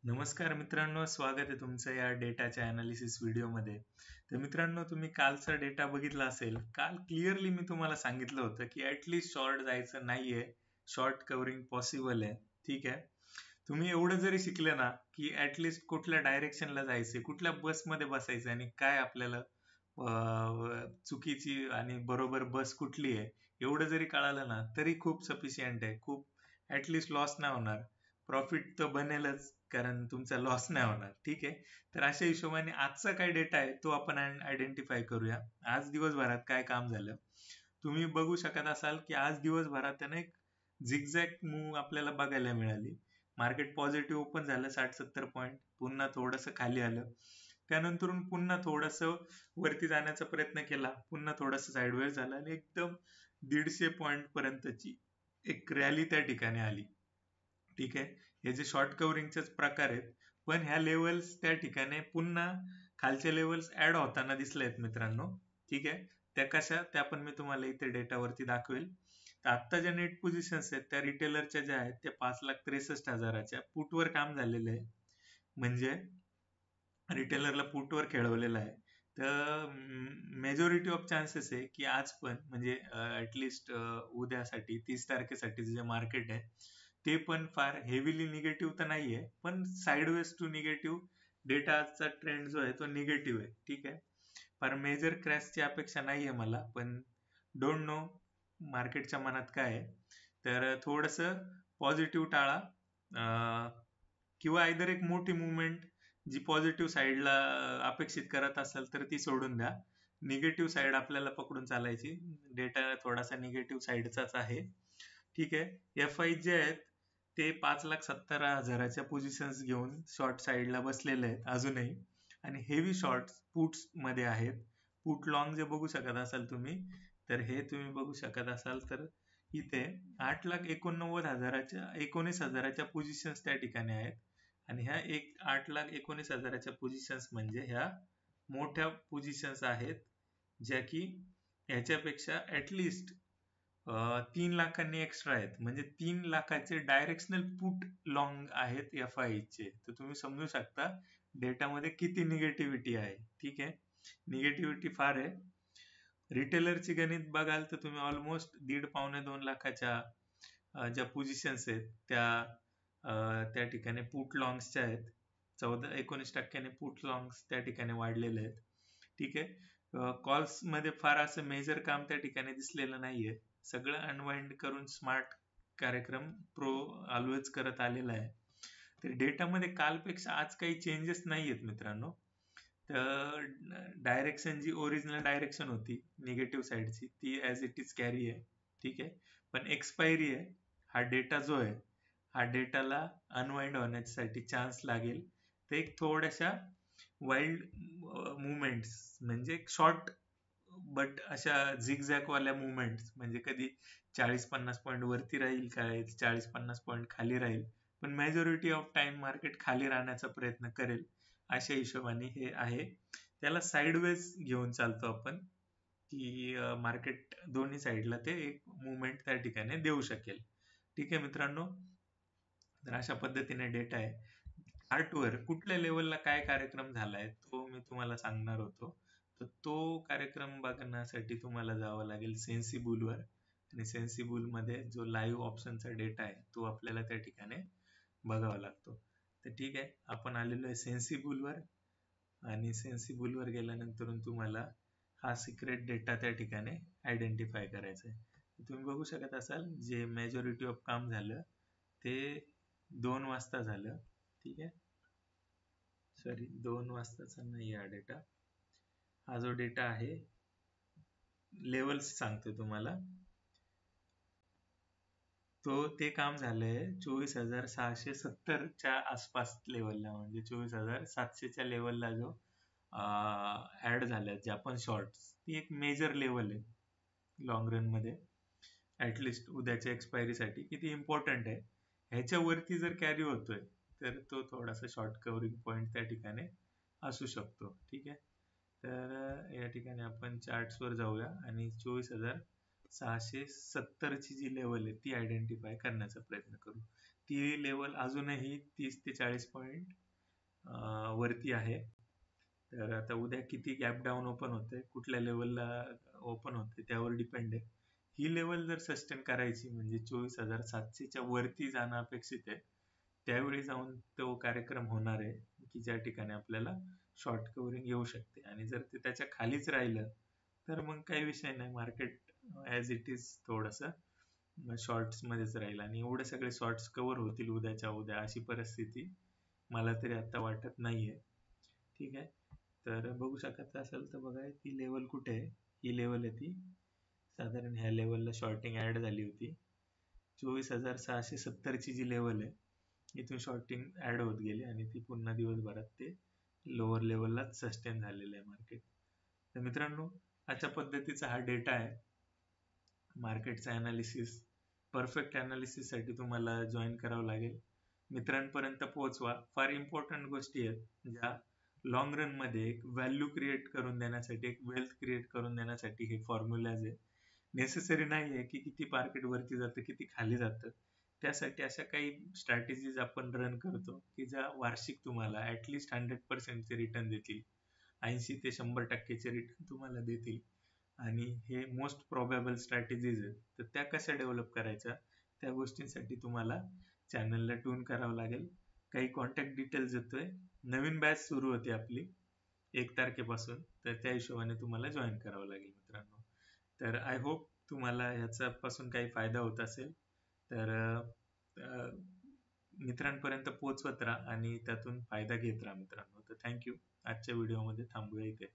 नमस्कार मित्रांनो, स्वागत आहे तुमचं या डेटाच्या अनालिसिस व्हिडिओमध्ये. तर मित्रांनो, तुम्ही कालचा डेटा बघितला असेल. काल क्लिअरली मी तुम्हाला सांगितलं होतं की ऍटलीस्ट शॉर्ट जायचं नाहीये, शॉर्ट कव्हरिंग पॉसिबल आहे. ठीक आहे. तुम्ही एवढं जरी शिकले ना की ऍटलीस्ट कुठल्या डायरेक्शनला जायचंय, कुठल्या बसमध्ये बसायचं आणि काय आपल्याला चुकीची आणि बरोबर बस कुठली आहे, एवढं जरी कळालं ना तरी खूप सफिशियंट आहे. खूप ऍटलीस्ट लॉस नाही होणार, प्रॉफिट तर बनेलच कारण तुमचा लॉस नाही होणार. ठीक आहे. तर अशा हिशोबाने आजचा काय डेटा आहे तो आपण आयडेंटिफाय करूया. आज दिवसभरात काय काम झालं तुम्ही बघू शकत असाल की आज दिवसभरात त्याने एक झिगझॅग मूव आपल्याला बघायला मिळाली. मार्केट पॉझिटिव्ह ओपन झालं 60-70 पॉईंट, पुन्हा थोडंसं खाली आलं, त्यानंतर पुन्हा थोडंसं वरती जाण्याचा प्रयत्न केला, पुन्हा थोडंसं साईडवेज झालं आणि एकदम 150 पॉईंट पर्यंतची एक रॅली त्या ठिकाणी आली. ठीक आहे. हे जे शॉर्ट कव्हरिंगचेच प्रकार आहेत, पण ह्या लेवल्स त्या ठिकाणी पुन्हा खालचे लेवल्स ऍड होताना दिसले आहेत मित्रांनो. ठीक आहे. त्या कशा, त्या पण मी तुम्हाला इथे डेटावरती दाखवेल. तर आत्ता ज्या नेट पोझिशन्स आहेत त्या रिटेलरच्या ज्या आहेत त्या 5,63,000च्या पुटवर काम झालेलं आहे. म्हणजे रिटेलरला पुटवर खेळवलेलं आहे. तर मेजॉरिटी ऑफ चान्सेस आहे की आज पण म्हणजे ऍटलिस्ट उद्यासाठी 30 तारखेसाठी जे मार्केट आहे ते पण फार हेवीली निगेटिव्ह तर नाहीये, पण साईडवेज टू निगेटिव्ह डेटाचा ट्रेंड जो आहे तो निगेटिव्ह आहे. ठीक आहे. फार मेजर क्रॅशची अपेक्षा नाहीये मला, पण डोंट नो मार्केटच्या मनात काय आहे. तर थोडस पॉझिटिव्ह टाळा, किंवा आयदर एक मोठी मुवमेंट जी पॉझिटिव्ह साईडला अपेक्षित करत असाल तर ती सोडून द्या. निगेटिव्ह साईड आपल्याला पकडून चालायची. डेटा थोडासा निगेटिव्ह साईडचाच आहे. ठीक आहे. एफ आय जे आहेत ते 5,70,000च्या पोझिशन्स घेऊन शॉर्ट साईडला बसलेले आहेत अजूनही, आणि हेवी शॉर्ट पुट्स मध्ये आहेत. पुट लॉंग जे बघू शकत असाल तुम्ही, तर हे तुम्ही बघू शकत असाल तर इथे 8,89,000च्या 19,000च्या पोझिशन्स त्या ठिकाणी आहेत. आणि ह्या 8,19,000च्या पोझिशन्स म्हणजे ह्या मोठ्या पोझिशन्स आहेत, ज्या की ह्याच्यापेक्षा ऍटलिस्ट 3 लाखांनी एक्स्ट्रा आहेत. म्हणजे 3 लाखाचे डायरेक्शनल पुट लॉंग आहेत एफ आय चे. तर तुम्ही समजू शकता डेटामध्ये किती निगेटिव्हिटी आहे. ठीक आहे. निगेटिव्हिटी फार आहे. रिटेलरची गणित बघाल तर तुम्ही ऑलमोस्ट 1.5-2 लाखाच्या ज्या पोझिशन्स आहेत त्या ठिकाणी पुट लॉंग्सच्या आहेत. 14-19% पुट लॉंग्स त्या ठिकाणी वाढलेले आहेत. ठीक आहे. कॉल्स मध्ये फार असं मेजर काम त्या ठिकाणी दिसलेलं नाहीये. सगळं अनवाइंड करून स्मार्ट कार्यक्रम प्रो ऑलवेज करत आलेला आहे. तर डेटामध्ये कालपेक्षा आज काही चेंजेस नाही आहेत मित्रांनो. तर डायरेक्शन जी ओरिजिनल डायरेक्शन होती निगेटिव्ह साईडची ती ऍज इट इज कॅरी आहे. ठीक आहे. पण एक्सपायरी आहे. हा डेटा जो आहे हा डेटाला अनवाइंड होण्यासाठी चान्स लागेल. ते एक थोड्याशा वाईल्ड मुवमेंट्स म्हणजे शॉर्ट बट अशा झिगझॅग वाल्या मुवमेंट्स, म्हणजे कधी 40-50 पॉईंट वरती राहील, काय 40-50 पॉईंट खाली राहील, पण मेजॉरिटी ऑफ टाइम मार्केट खाली राहण्याचा प्रयत्न करेल. अशा हिशोबाने हे आहे. त्याला साईडवेज घेऊन चालतो आपण की मार्केट दोन्ही साईडला ते एक मुवमेंट त्या ठिकाणी देऊ शकेल. ठीक आहे मित्रांनो. तर अशा पद्धतीने डेटा आहे. चार्टवर कुठल्या लेवलला काय कार्यक्रम झालाय तो मी तुम्हाला सांगणार होतो. तर तो कार्यक्रम बघण्यासाठी तुम्हाला जावं लागेल सेन्सिबुलवर, आणि सेन्सिबुल मध्ये जो लाईव्ह ऑप्शनचा डेटा आहे तो आपल्याला त्या ठिकाणी बघावा लागतो. तर ठीक आहे, आपण आलेलो आहे सेन्सिबुलवर, आणि सेन्सिबुलवर गेल्यानंतर तुम्हाला हा सिक्रेट डेटा त्या ठिकाणी आयडेंटिफाय करायचा आहे. तुम्ही बघू शकत असाल जे मेजॉरिटी ऑफ काम झालं ते 2 वाजता झालं. ठीक आहे. सॉरी, 2 वाजताचा नाही हा डेटा. हा जो डेटा आहे लेवल्स सांगतो तुम्हाला, तो ते काम झालंय 24,670च्या आसपास लेवलला, म्हणजे 24,700च्या लेवलला जो ऍड झालाय जे आपण शॉर्ट्स, ती एक मेजर लेवल आहे लॉंग रन मध्ये. ऍटलिस्ट उद्याच्या एक्सपायरी साठी किती इम्पॉर्टंट आहे. ह्याच्यावरती जर कॅरी होतोय तर तो थोडासा शॉर्ट कव्हरिंग पॉइंट त्या ठिकाणी असू शकतो. ठीक आहे. तर या ठिकाणी आपण चार्ट्सवर जाऊया आणि 24,670ची जी लेवल आहे ती आयडेंटिफाय करण्याचा प्रयत्न करू. ती लेवल अजूनही 30 ते 40 पॉईंट वरती आहे. तर आता उद्या किती गॅप डाऊन ओपन होते, कुठल्या लेवलला ओपन होते त्यावर डिपेंड आहे. ही लेवल जर सस्टेन करायची म्हणजे 24,700च्या वरती जाणं अपेक्षित आहे. त्यावेळी जाऊन तो कार्यक्रम होणार आहे की ज्या ठिकाणी आपल्याला शॉर्ट कव्हरिंग येऊ शकते. आणि जर ते त्याच्या खालीच राहिलं तर मग काही विषय नाही, मार्केट ॲज इट इज थोडंसं शॉर्ट्स मध्येच राहील आणि एवढे सगळे शॉर्ट्स कव्हर होतील उद्याच्या उद्या अशी परिस्थिती मला तरी आता वाटत नाहीये. ठीक आहे, तर बघू शकत असाल तर बघा ती लेवल कुठे आहे. ही लेवल आहे ती साधारण ह्या लेवलला शॉर्टिंग ऍड झाली होती. 24,670ची जी लेवल आहे इथून शॉर्टिंग ऍड होत गेली आणि ती पुन्हा दिवसभरात ते लोअर लेवललाच सस्टेन झालेलं आहे मार्केट. तर मित्रांनो, अशा पद्धतीचा हा डेटा आहे मार्केटचा अनालिसिस. परफेक्ट अनालिसिस साठी तुम्हाला जॉईन करावं लागेल. मित्रांपर्यंत पोहोचवा. फार इम्पॉर्टंट गोष्टी आहेत ज्या लॉंग रन मध्ये एक व्हॅल्यू क्रिएट करून देण्यासाठी, एक वेल्थ क्रिएट करून देण्यासाठी हे फॉर्म्युलाज आहे. नेसेसरी नाही आहे की किती मार्केट वरती जातं किती खाली जातं. त्यासाठी अशा काही स्ट्रॅटेजीज आपण रन करतो की ज्या वार्षिक तुम्हाला ऍटलिस्ट 100% रिटर्न देतील. 80 ते 100%चे रिटर्न तुम्हाला देतील. आणि हे मोस्ट प्रोबॅबल स्ट्रॅटेजीज आहेत. तर त्या कशा डेव्हलप करायच्या त्या गोष्टींसाठी तुम्हाला चॅनलला ट्यून करावं लागेल. काही कॉन्टॅक्ट डिटेल्स देतोय. नवीन बॅच सुरू होते आपली 1 तारखेपासून, तर त्या हिशोबाने तुम्हाला जॉईन करावं लागेल मित्रांनो. तर आय होप तुम्हाला ह्याच्यापासून काही फायदा होत असेल. तर मित्रांपर्यंत पोहोचवत राहा आणि त्यातून फायदा घेत राहा मित्रांनो. तर थँक्यू. आजच्या व्हिडिओमध्ये थांबूया इथे.